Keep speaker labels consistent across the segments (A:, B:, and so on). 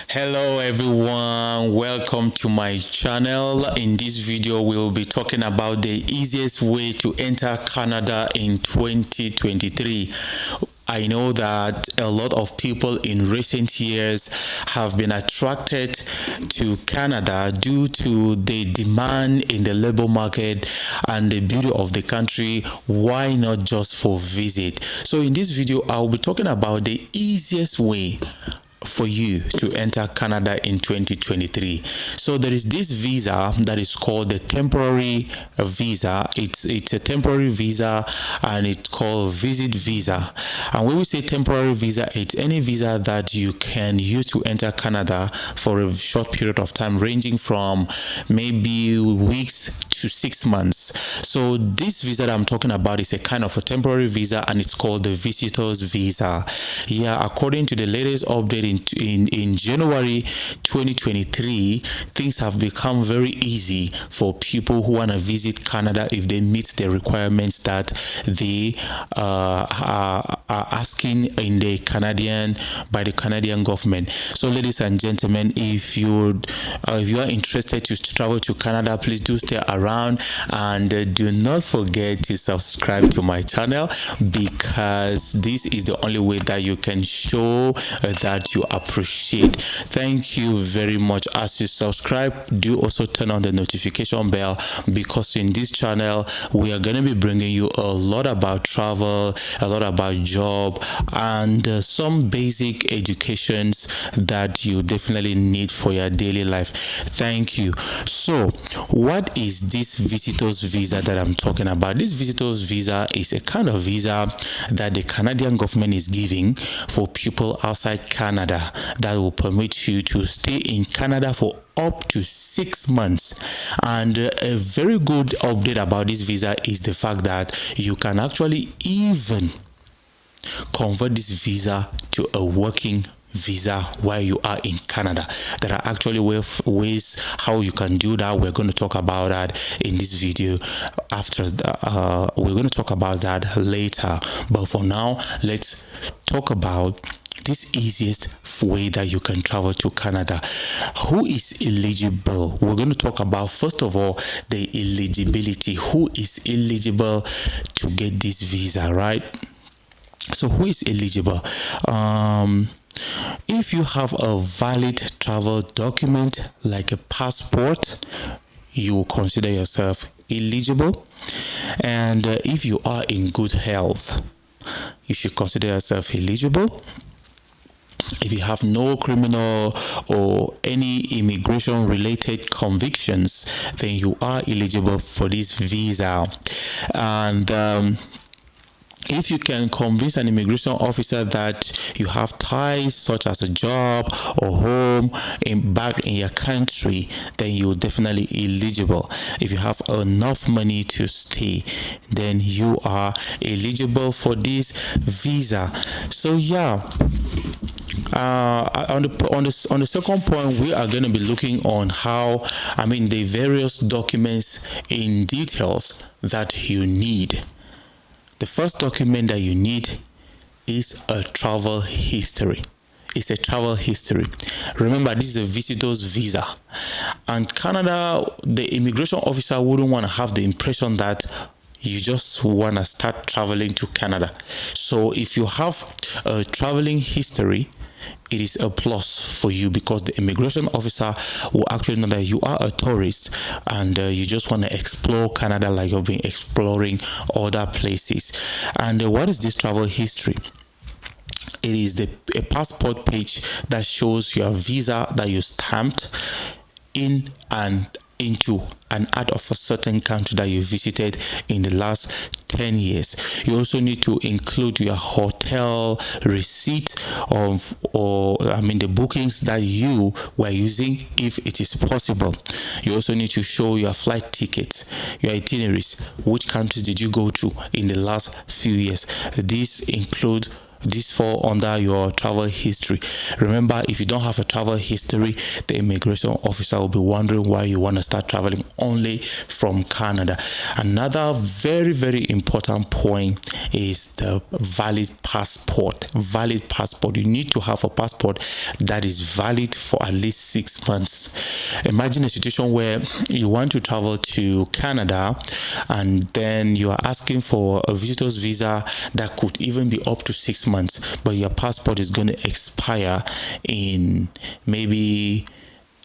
A: Hello everyone, welcome to my channel. In this video we will be talking about the easiest way to enter Canada in 2023. I know that a lot of people in recent years have been attracted to Canada due to the demand in the labor market and the beauty of the country. Why not just for visit? So in this video I'll be talking about the easiest way for you to enter Canada in 2023. So there is this visa that is called the temporary visa. It's a temporary visa and it's called visit visa. And when we say temporary visa, it's any visa that you can use to enter Canada for a short period of time, ranging from maybe weeks to 6 months. So this visa that I'm talking about is a kind of a temporary visa and it's called the visitor's visa. Yeah, according to the latest update in January 2023, things have become very easy for people who want to visit Canada if they meet the requirements that they are asking in the by the Canadian government. So ladies and gentlemen, if you are interested to travel to Canada, please do stay around and do not forget to subscribe to my channel, because this is the only way that you can show that you appreciate. Thank you very much. As you subscribe, do also turn on the notification bell, because in this channel we are going to be bringing you a lot about travel, a lot about job, and some basic educations that you definitely need for your daily life. Thank you. So what is this visitor's visa that I'm talking about? This visitor's visa is a kind of visa that the Canadian government is giving for people outside Canada that will permit you to stay in Canada for up to 6 months. And a very good update about this visa is the fact that you can actually even convert this visa to a working visa while you are in Canada. There are actually ways how you can do that. We're going to talk about that in this video. After we're going to talk about that later, but for now let's talk about this easiest way that you can travel to Canada. Who is eligible? We're going to talk about, first of all, the eligibility. Who is eligible to get this visa, right? So who is eligible? If you have a valid travel document like a passport, you will consider yourself eligible. And if you are in good health, you should consider yourself eligible. If you have no criminal or any immigration related convictions, then you are eligible for this visa. And if you can convince an immigration officer that you have ties such as a job or home back in your country, then you're definitely eligible. If you have enough money to stay, then you are eligible for this visa. So yeah, on the second point, we are going to be looking on the various documents in details that you need. The first document that you need is a travel history. It's a travel history. Remember, this is a visitor's visa. And Canada, the immigration officer wouldn't want to have the impression that you just want to start traveling to Canada. So if you have a traveling history, it is a plus for you, because the immigration officer will actually know that you are a tourist and you just want to explore Canada like you've been exploring other places. And what is this travel history? It is a passport page that shows your visa that you stamped in and into and out of a certain country that you visited in the last 10 years. You also need to include your hotel receipt the bookings that you were using, if it is possible. You also need to show your flight tickets, your itineraries, which countries did you go to in the last few years. These include This fall under your travel history. Remember, if you don't have a travel history, the immigration officer will be wondering why you want to start traveling only from Canada. Another very, very important point is the valid passport. Valid passport. You need to have a passport that is valid for at least 6 months. Imagine a situation where you want to travel to Canada and then you are asking for a visitor's visa that could even be up to 6 months, but your passport is going to expire in maybe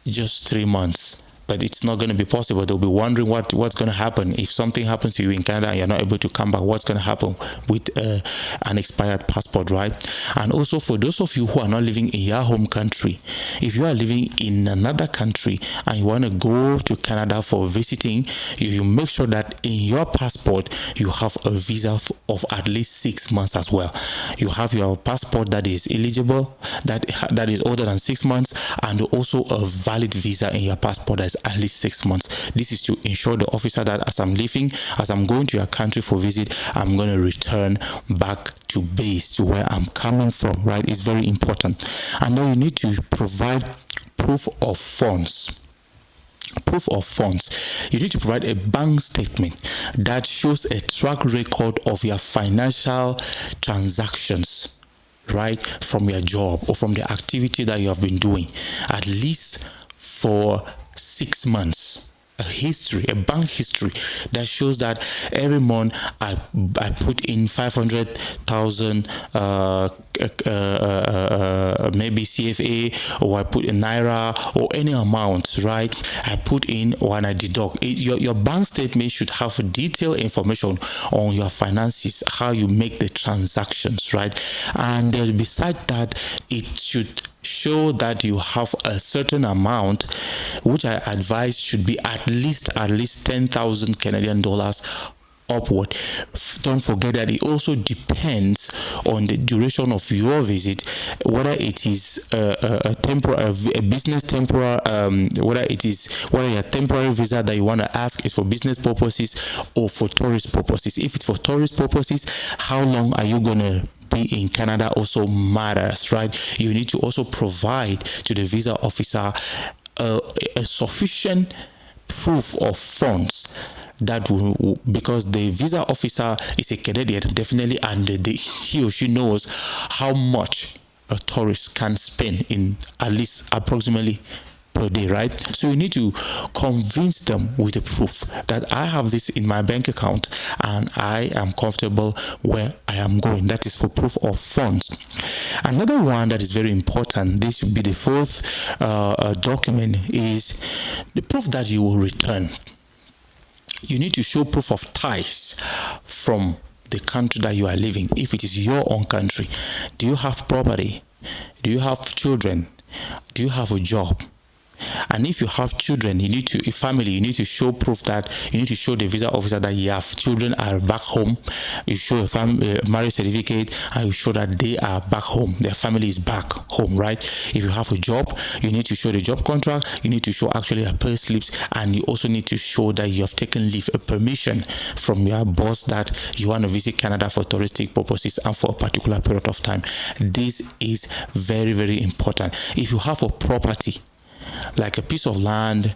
A: just 3 months. But it's not going to be possible. They'll be wondering what's going to happen if something happens to you in Canada and you're not able to come back. What's going to happen with an expired passport, right? And also for those of you who are not living in your home country, if you are living in another country and you want to go to Canada for visiting, you make sure that in your passport you have a visa of at least 6 months as well. You have your passport that is eligible, that is older than 6 months, and also a valid visa in your passport that is at least 6 months. This is to ensure the officer that as I'm leaving, as I'm going to your country for visit, I'm going to return back to base, to where I'm coming from, right? It's very important. And then you need to provide proof of funds. Proof of funds. You need to provide a bank statement that shows a track record of your financial transactions, right, from your job or from the activity that you have been doing, at least for 6 months. A bank history that shows that every month I put in 500,000 maybe CFA, or I put in Naira, or any amount, right? I put in when I deduct. Your bank statement should have detailed information on your finances, how you make the transactions, right? And besides that, it should show that you have a certain amount, which I advise should be at least 10,000 Canadian dollars upward. Don't forget that it also depends on the duration of your visit, whether it is a business temporal, whether your temporary visa that you want to ask is for business purposes or for tourist purposes. If it's for tourist purposes, how long are you going to be in Canada also matters, right? You need to also provide to the visa officer a sufficient proof of funds that will, because the visa officer is a Canadian definitely, and he or she knows how much a tourist can spend in at least approximately per day, right? So you need to convince them with the proof that I have this in my bank account and I am comfortable where I am going. That is for proof of funds. Another one that is very important, this should be the fourth document, is the proof that you will return. You need to show proof of ties from the country that you are living. If it is your own country, do you have property? Do you have children? Do you have a job? And if you have children, you need to show proof that you need to show the visa officer that you have children are back home. You show a marriage certificate, and you show that they are back home, their family is back home, right? If you have a job, you need to show the job contract, you need to show actually a pay slips, and you also need to show that you have taken leave, a permission from your boss that you want to visit Canada for touristic purposes and for a particular period of time. This is very, very important. If you have a property, like a piece of land,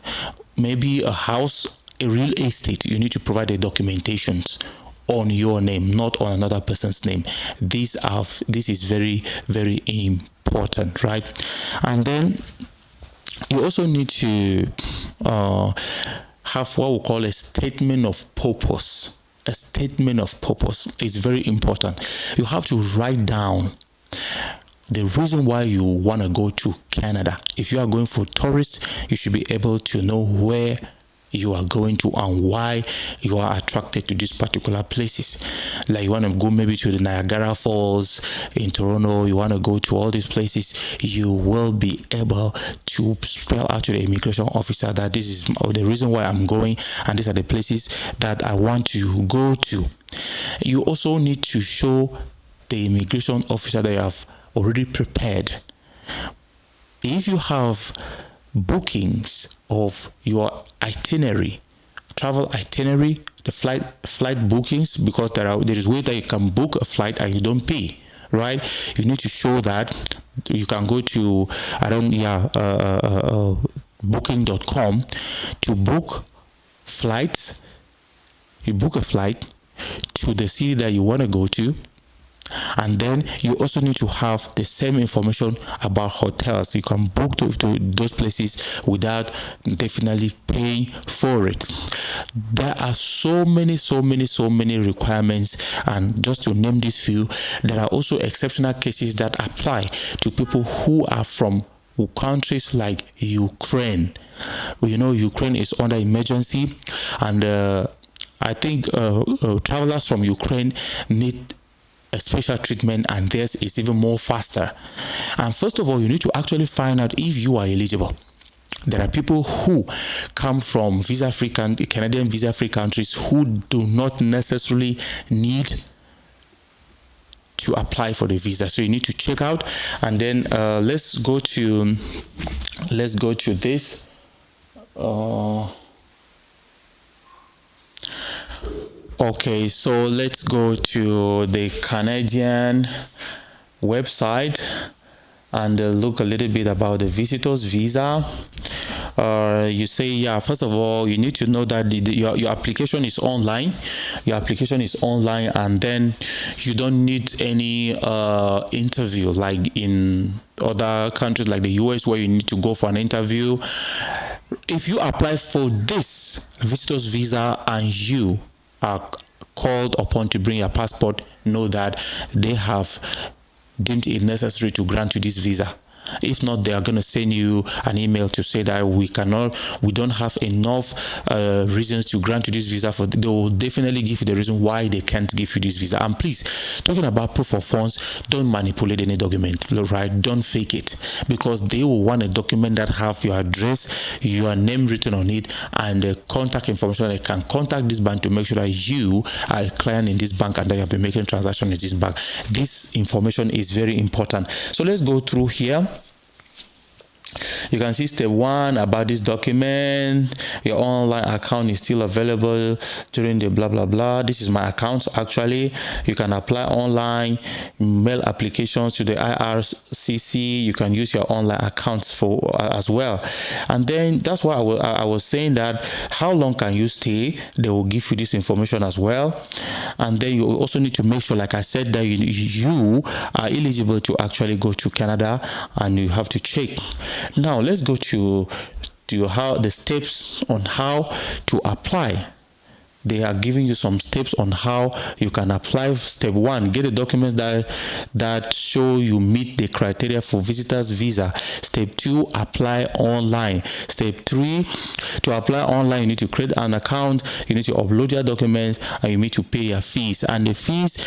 A: maybe a house, a real estate, you need to provide the documentations on your name, not on another person's name. This is very, very important, right? And then you also need to have what we call a statement of purpose. A statement of purpose is very important. You have to write down the reason why you want to go to Canada. If you are going for tourists, you should be able to know where you are going to and why you are attracted to these particular places. Like you want to go maybe to the Niagara Falls in Toronto, you want to go to all these places, you will be able to spell out to the immigration officer that this is the reason why I'm going and these are the places that I want to go to. You also need to show the immigration officer that you have already prepared. If you have bookings of your itinerary, travel itinerary, the flight bookings, because there is way that you can book a flight and you don't pay, right? You need to show that. You can go to booking.com to book flights. You book a flight to the city that you want to go to, and then you also need to have the same information about hotels. You can book to those places without definitely paying for it. There are so many requirements, and just to name these few, there are also exceptional cases that apply to people who are from countries like Ukraine. Ukraine is under emergency, and I think travelers from Ukraine need a special treatment, and theirs is even more faster. And first of all, you need to actually find out if you are eligible. There are people who come from Canadian visa-free countries who do not necessarily need to apply for the visa. So you need to check out, and then let's go to this. Okay, so let's go to the Canadian website and look a little bit about the visitor's visa. You say, first of all, you need to know that your application is online. Your application is online, and then you don't need any interview like in other countries like the US, where you need to go for an interview. If you apply for this visitor's visa and you are called upon to bring your passport, know that they have deemed it necessary to grant you this visa. If not, they are going to send you an email to say that we don't have enough reasons to grant you this visa. They will definitely give you the reason why they can't give you this visa. And please, talking about proof of funds, don't manipulate any document, right? Don't fake it, because they will want a document that have your address, your name written on it, and the contact information. They can contact this bank to make sure that you are a client in this bank and that you have been making transactions in this bank. This information is very important. So let's go through here. You can see step 1 about this document. Your online account is still available during the blah blah blah. This is my account actually. You can apply online, mail applications to the IRCC. You can use your online accounts for as well. And then that's why I was saying that how long can you stay? They will give you this information as well. And then you also need to make sure, like I said, that you are eligible to actually go to Canada, and you have to check. Now let's go to how the steps on how to apply. They are giving you some steps on how you can apply. Step 1, get the documents that show you meet the criteria for visitor's visa. Step 2, apply online. Step 3, to apply online, you need to create an account, you need to upload your documents, and you need to pay your fees. And the fees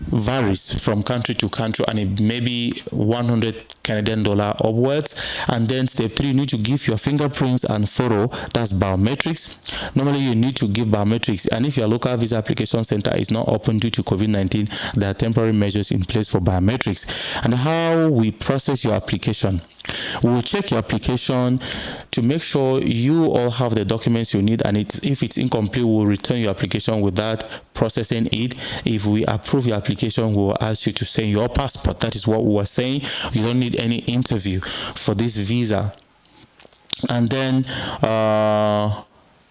A: varies from country to country, and it may be 100 Canadian dollar upwards. And then step 3, you need to give your fingerprints and photo. That's biometrics. Normally you need to give biometrics, and if your local visa application center is not open due to COVID-19, there are temporary measures in place for biometrics. And how we process your application: we will check your application to make sure you all have the documents you need, and if it's incomplete, we'll return your application without processing it. If we approve your application, we will ask you to send your passport. That is what we were saying. You don't need any interview for this visa. And then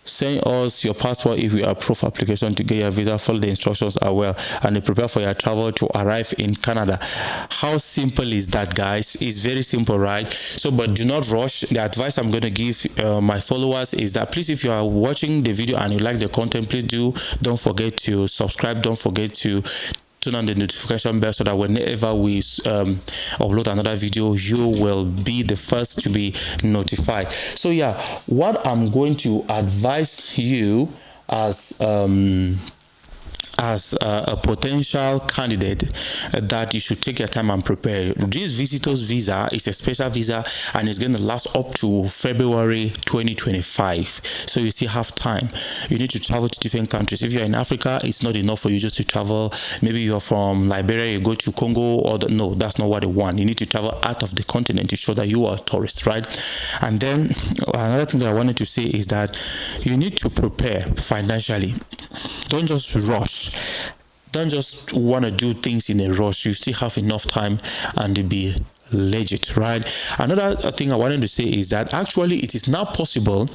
A: send us your passport if we approve application to get your visa. Follow the instructions as well, and prepare for your travel to arrive in Canada. How simple is that, guys? It's very simple, right? So, but do not rush. The advice I'm going to give my followers is that, please, if you are watching the video and you like the content, please don't forget to subscribe. Don't forget to turn on the notification bell so that whenever we upload another video, you will be the first to be notified. So what I'm going to advise you as a potential candidate, that you should take your time and prepare. This visitor's visa is a special visa, and it's going to last up to February 2025. So you still have time. You need to travel to different countries. If you're in Africa, it's not enough for you just to travel. Maybe you're from Liberia, you go to Congo, no, that's not what they want. You need to travel out of the continent to show that you are a tourist, right? And then another thing that I wanted to say is that you need to prepare financially. Don't just rush. don't just want to do things in a rush. You still have enough time and to be legit, right? Another thing I wanted to say is that actually it is now possible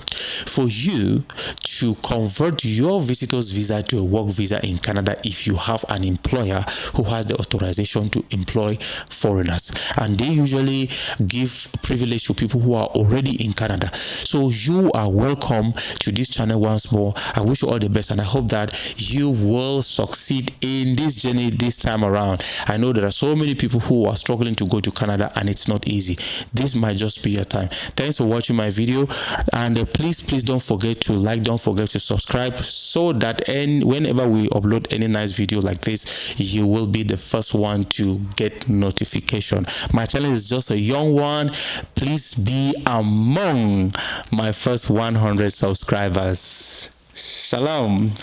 A: for you to convert your visitor's visa to a work visa in Canada if you have an employer who has the authorization to employ foreigners, and they usually give privilege to people who are already in Canada. So you are welcome to this channel once more. I wish you all the best, and I hope that you will succeed in this journey this time around. I know there are so many people who are struggling to go to Canada and it's not easy. This might just be your time. Thanks for watching my video, and please don't forget to like, don't forget to subscribe, so that whenever we upload any nice video like this, you will be the first one to get notification. My channel is just a young one. Please be among my first 100 subscribers. Shalom.